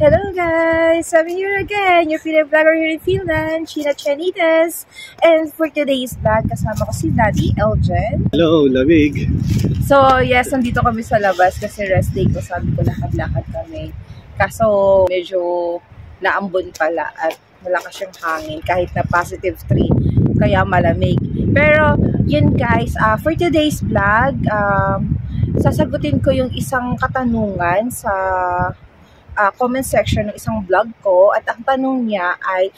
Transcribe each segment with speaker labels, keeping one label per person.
Speaker 1: Hello guys! I'm here again, your Pinoy vlogger here in Finland, Sheena Chanitas. And for today's vlog, kasama ko si Daddy Elgin.
Speaker 2: Hello, lamig!
Speaker 1: So yes, nandito kami sa labas kasi rest day ko. Sabi ko lakad-lakad kami. Kaso medyo naambon pala at malakas yung hangin kahit na +3, kaya malamig. Pero yun guys, for today's vlog, sasagutin ko yung isang katanungan sa comment section ng isang vlog ko, at ang tanong niya ay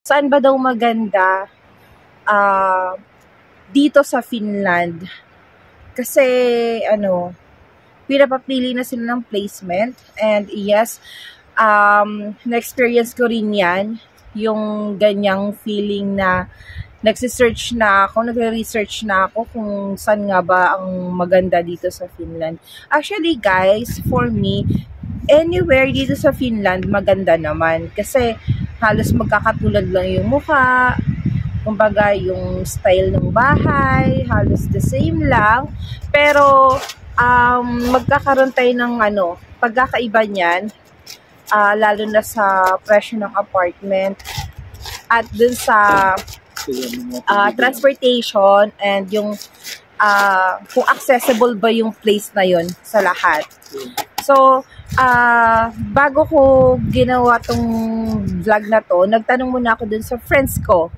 Speaker 1: saan ba daw maganda dito sa Finland. Kasi pinapapili na sila ng placement, and yes, na-experience ko rin yan, yung ganyang feeling na nagre-research na ako kung saan nga ba ang maganda dito sa Finland. Actually guys, for me, anywhere dito sa Finland maganda naman kasi halos magkakatulad lang yung mukha. Kumbaga, yung style ng bahay, halos the same lang. Pero, magkakaroon tayo ng pagkakaiba niyan, lalo na sa presyo ng apartment at dun sa transportation and yung kung accessible ba yung place na yun sa lahat. So, bago ko ginawa tong vlog na to, nagtanong muna ako dun sa friends ko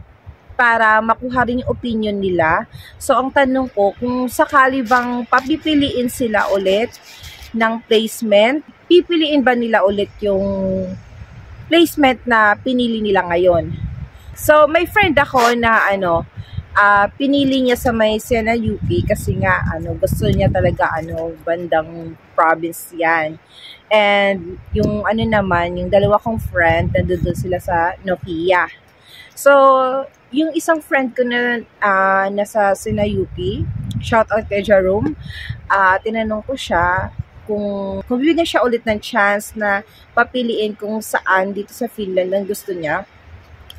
Speaker 1: para makuha rin yung opinion nila. So, ang tanong ko, kung sakali bang papipiliin sila ulit ng placement, pipiliin ba nila ulit yung placement na pinili nila ngayon? So, may friend ako na pinili niya sa may Sena UP kasi nga gusto niya talaga bandang province yan. And yung naman, yung dalawa kong friend, nandun sila sa Nokia. So, yung isang friend ko na nasa Sena UP, shout out kay Jerome, tinanong ko siya kung bibigyan siya ulit ng chance na papiliin kung saan dito sa Finland ang gusto niya,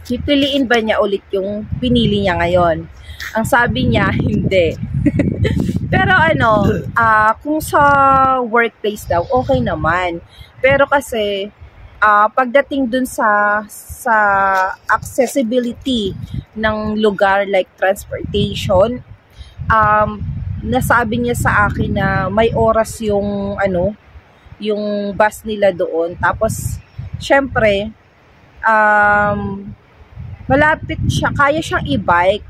Speaker 1: pipiliin ba niya ulit yung pinili niya ngayon? Ang sabi niya, hindi. Pero kung sa workplace daw, okay naman. Pero kasi, pagdating dun sa accessibility ng lugar like transportation, nasabi niya sa akin na may oras yung yung bus nila doon. Tapos syempre malapit siya, kaya siyang e-bike.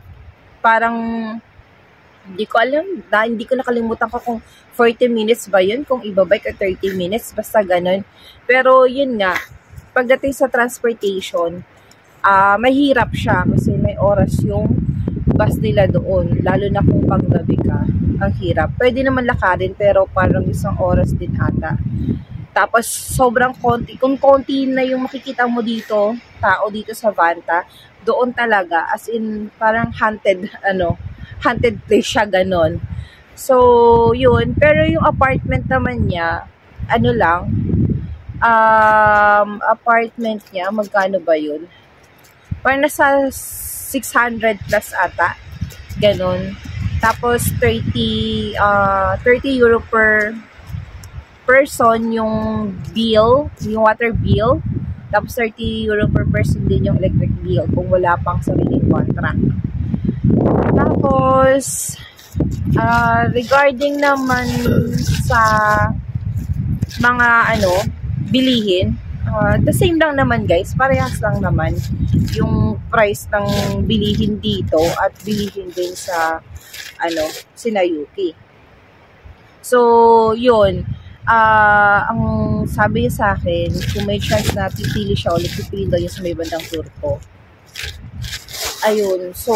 Speaker 1: Parang hindi ko alam, hindi ko nakalimutan ko kung 40 minutes ba yun, kung ibabike or 30 minutes, basta ganun. Pero yun nga, pagdating sa transportation, mahirap siya kasi may oras yung bus nila doon, lalo na kung panggabi ka, ang hirap. Pwede naman lakarin pero parang isang oras din ata. Tapos sobrang konti, kung konti na yung makikita mo dito, tao dito sa Vantaa, doon talaga, as in parang haunted place siya, ganon. So, yun. Pero yung apartment naman niya, apartment niya, magkano ba yun? Parang nasa 600 plus ata. Ganon. Tapos, 30 euro per person yung bill, yung water bill. Tapos, 30 euro per person din yung electric bill kung wala pang sariling contract. Tapos, regarding naman sa mga bilihin, the same lang naman guys, parehas lang naman yung price ng bilihin dito at bilihin din sa Sena UP. So, yun. Ang sabi niya sa akin, kung may chance na pipili siya ulit, pipiliin daw yung sa may bandang Turco. Ayun. So,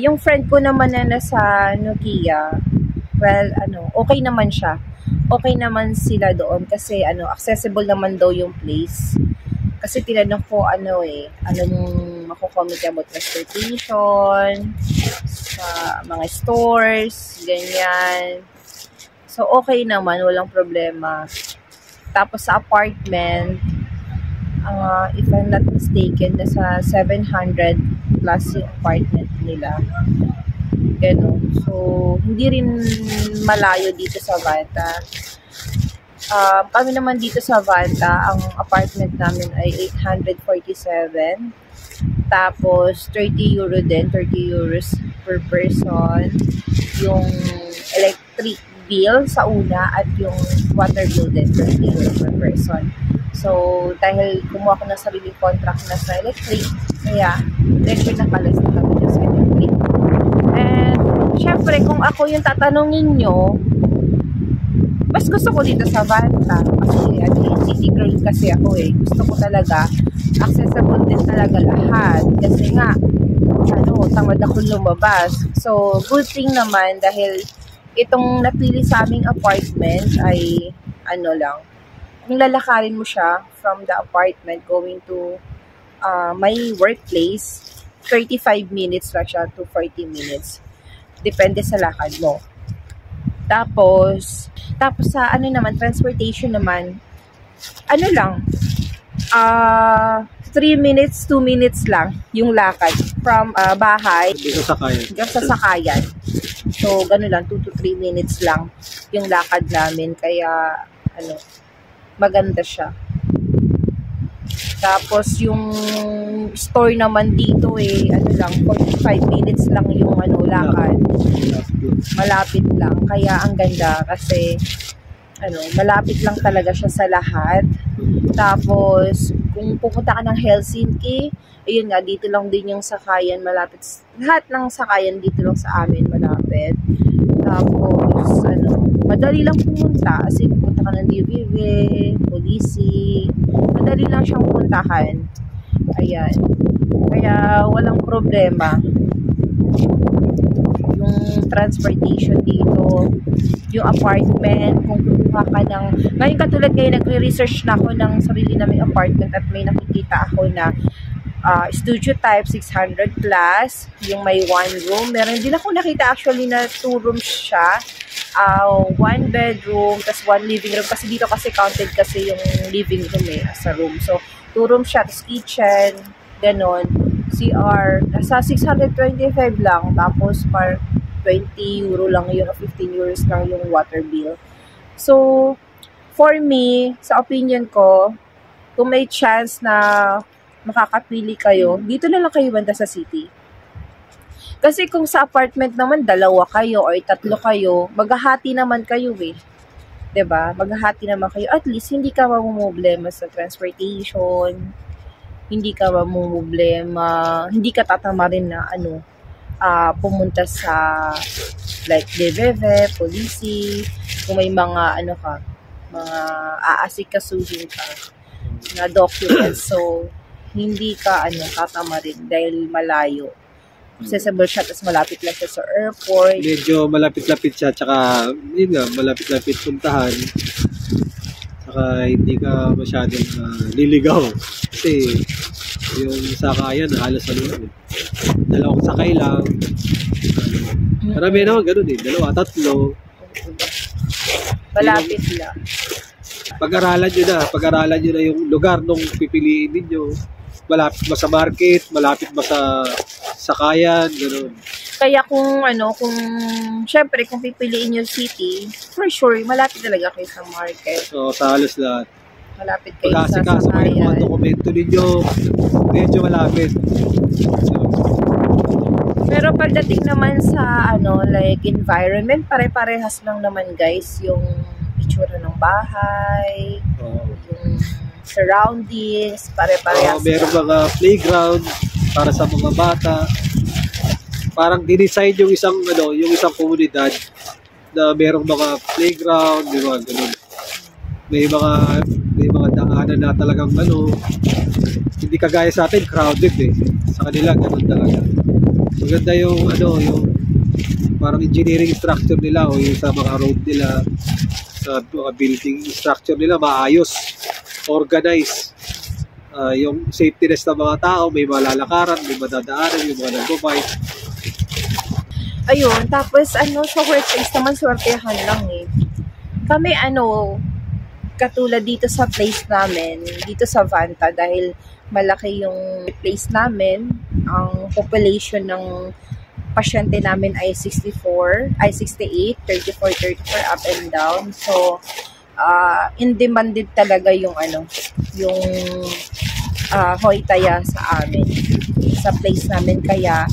Speaker 1: yung friend ko naman na nasa Nokia, well, okay naman siya. Okay naman sila doon kasi accessible naman daw yung place. Kasi tinanong ko anong makukomment about transportation, sa mga stores, ganyan. So, okay naman, walang problema. Tapos sa apartment, if I'm not mistaken, nasa 700 plus yung apartment nila. Ganun. So, hindi rin malayo dito sa Vanta. Kami naman dito sa Vanta, ang apartment namin ay 847. Tapos, 30 euro din, 30 euros per person. Yung electric bill sa una at yung water bill din, 30 euro per person. So, dahil kumuha ko ng sariling contract na sa electric, kaya medyo nakalas na kami sa electric. And, syempre, kung ako yung tatanungin nyo, mas gusto ko dito sa Vanta. Kasi, city girl kasi ako eh. Gusto ko talaga, accessible din talaga lahat. Kasi nga, tamad ako lumabas. So, good thing naman dahil itong napili sa aming apartment ay, kung lalakarin mo siya from the apartment going to my workplace, 35 minutes lang siya to 40 minutes. Depende sa lakad mo. Tapos sa transportation naman, 3 minutes, 2 minutes lang yung lakad from bahay hanggang sa sakayan. So, gano'n lang, 2 to 3 minutes lang yung lakad namin. Kaya, maganda siya. Tapos, yung store naman dito 45 minutes lang yung lakad. Malapit lang. Kaya, ang ganda kasi, malapit lang talaga siya sa lahat. Tapos, kung pupunta ka ng Helsinki, ayun nga, dito lang din yung sakayan malapit. Lahat ng sakayan dito lang sa amin malapit. Tapos, madali lang pumunta. Kasi pupunta ka ng DVV, Polisi. Madali lang siyang puntahan. Ayan. Kaya, walang problema. Yung transportation dito, yung apartment, kung kukuha ka ng... Ngayon katulad ngayon, nagre-research na ako ng sarili naming apartment at may nakikita ako na studio type 600 plus, yung may 1 room. Meron din ako nakita actually na 2 rooms siya. 1 bedroom, tas 1 living room. Kasi dito kasi counted kasi yung living room as a room. So, 2 rooms siya, tas kitchen, ganon. CR, nasa 625 lang. Tapos, par 20 euro lang yun, o 15 euros lang yung water bill. So, for me, sa opinion ko, kung may chance na makakapili kayo, dito na lang kayo banda sa city. Kasi kung sa apartment naman, 2 kayo or 3 kayo, maghahati naman kayo eh. 'Di ba? Maghahati naman kayo. At least, hindi ka mamumblema sa transportation, hindi ka mamumblema, hindi ka tatama rin na pumunta sa like DVV, Polisi, kung may mga mga aasikasuhin ka na documents. So, hindi ka tatama rin dahil malayo. Accessible siya, tapos malapit lang siya sa airport.
Speaker 2: Medyo malapit-lapit siya, tsaka yun nga, malapit-lapit puntahan. Tsaka hindi ka masyadong liligaw. Kasi yung sakayan, halos 2 sakay lang. Marami naman ganun 2, 3.
Speaker 1: Malapit lang.
Speaker 2: Pag-aralan nyo na yung lugar nung pipiliin ninyo. Malapit ba sa market, malapit ba sa sakayan, gano'n.
Speaker 1: Kaya kung syempre kung pipiliin yung city, for sure, malapit talaga kayo sa market.
Speaker 2: So, sa halos lahat.
Speaker 1: Malapit kayo sa
Speaker 2: sakayan. Pag-asikaso yung mga dokumento ninyo, medyo malapit.
Speaker 1: Pero pagdating naman sa like environment, pare-parehas lang naman guys, yung itsura ng bahay, yung surroundings, pare-parehas.
Speaker 2: Meron mga playground para sa mga bata. Parang dinesign yung isang komunidad na merong mga playground, di ba, ganun. May mga daanan na talagang hindi kagaya sa atin crowded eh. Sa kanila ganun talaga. Maganda yung parang engineering structure nila o yung sa mga road nila, sa mga building structure nila maayos, organized. Yung safetyness ng mga tao, may malalakaran, may madadaanan, yung mga nag-bike.
Speaker 1: ayun, tapos sa workplace naman, swertehan lang eh. Kami katulad dito sa place namin, dito sa Vanta, dahil malaki yung place namin, ang population ng pasyente namin ay 68, 34 up and down. So, in demand din talaga yung yung Hoy Taya sa amin, sa place namin. Kaya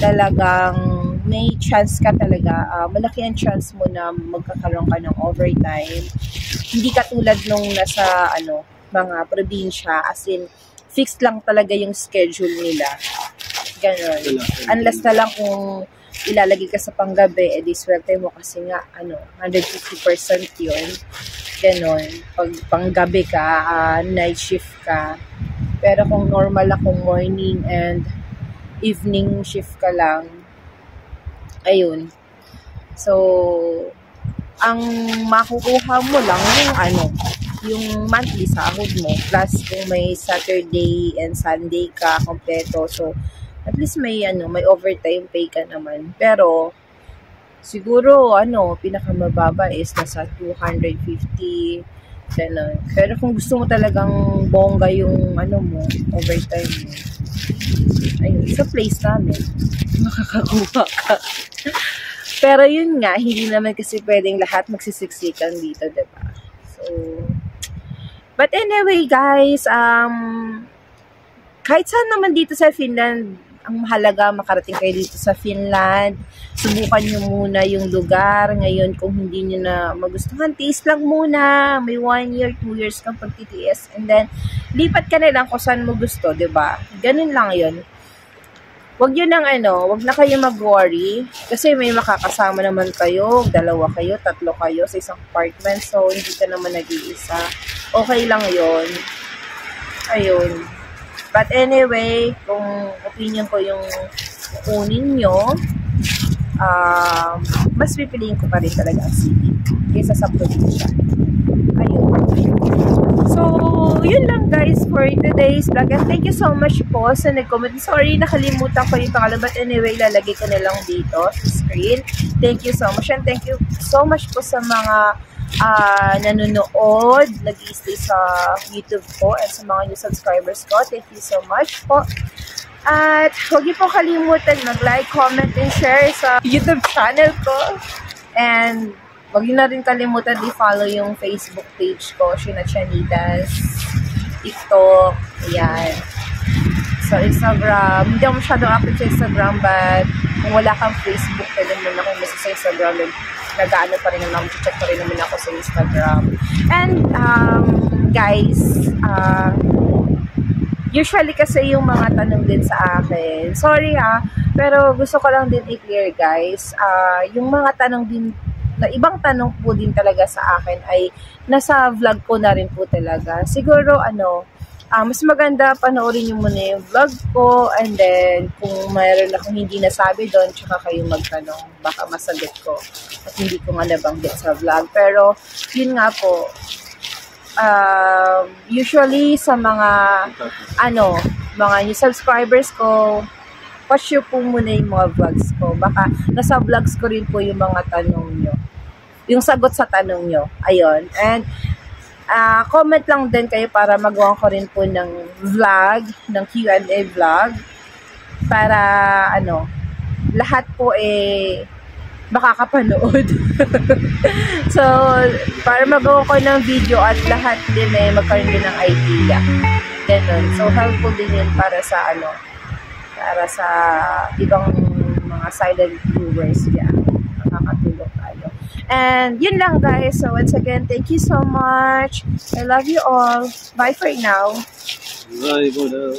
Speaker 1: talagang may chance ka talaga, malaki ang chance mo na magkakaroon ka ng overtime. Hindi katulad nung nasa mga probinsya, as in fixed lang talaga yung schedule nila. Ganon. Unless na lang kung ilalagay ka sa panggabi, edi swerte mo kasi nga 150% yun. Ganon. Pag panggabi ka, night shift ka. Pero kung normal lang, kung morning and evening shift ka lang, ayun. So, ang makukuha mo lang yung monthly sahod mo, plus kung may Saturday and Sunday ka kompleto, so at least may overtime pay ka naman. Pero siguro pinakamababa is nasa 250 ganun. Pero kung gusto mo talagang bongga yung mo, overtime mo, ayun, sa place namin makakakuha ka. Pero yun nga, hindi naman kasi pwedeng lahat magsisiksikan dito, diba? So, but anyway guys, kahit saan naman dito sa Finland, ang mahalaga makarating kayo dito sa Finland. Subukan nyo muna yung lugar. Ngayon, kung hindi nyo na magustuhan, tiis lang muna. May 1 year, 2 years kang pagtitiis. And then, lipat ka na lang kung saan mo gusto, diba? Ganun lang yun. Wag nyo nang wag na kayo mag-worry. Kasi may makakasama naman kayo. 2 kayo, 3 kayo sa isang apartment. So, hindi ka naman nag-iisa. Okay lang yun. Ayun. But anyway, kung opinion ko yung kunin nyo, mas pipiliin ko pa rin talaga ang city kaysa sa probinsya. Ayun. So, yun lang guys for today's vlog. And thank you so much po sa nag-comment. Sorry, nakalimutan ko yung pangalan. But anyway, lalagay ko na lang dito sa screen. Thank you so much. And thank you so much po sa mga nanonood, nag-i-stay sa YouTube ko, and sa mga new subscribers ko. Thank you so much po. At huwag niyo po kalimutan mag-like, comment, and share sa YouTube channel ko. And huwag niyo na rin kalimutan i-follow yung Facebook page ko, Sheena Chanitas, TikTok, ayan. So, Instagram, hindi ako masyadong active sa Instagram, but kung wala kang Facebook, pwede mo na kung sa Instagram, nag-ano pa rin naman, check pa rin naman ako sa Instagram. And, guys, usually kasi yung mga tanong din sa akin, sorry pero gusto ko lang din i-clear guys, yung mga tanong din, na ibang tanong po din talaga sa akin ay nasa vlog ko na rin po talaga. Siguro, mas maganda panoorin nyo muna yung vlog ko, and then kung mayroon akong hindi nasabi doon, tsaka kayo magtanong, baka masagot ko at hindi ko nga nabanggit sa vlog. Pero yun nga po, usually sa mga mga new subscribers ko, watch nyo po muna yung mga vlogs ko, baka nasa vlogs ko rin po yung mga tanong nyo, yung sagot sa tanong nyo, ayun. And comment lang din kayo para magawa ko rin po ng vlog, ng Q&A vlog, para lahat po makakapanood. So, para magawa ko ng video at lahat din magkaroon din ng idea. Ganun. So, helpful din yun para sa para sa ibang mga silent viewers yan. Makakatulong tayo. And yun lang guys. So once again, thank you so much. I love you all. Bye for now.
Speaker 2: Bye for now.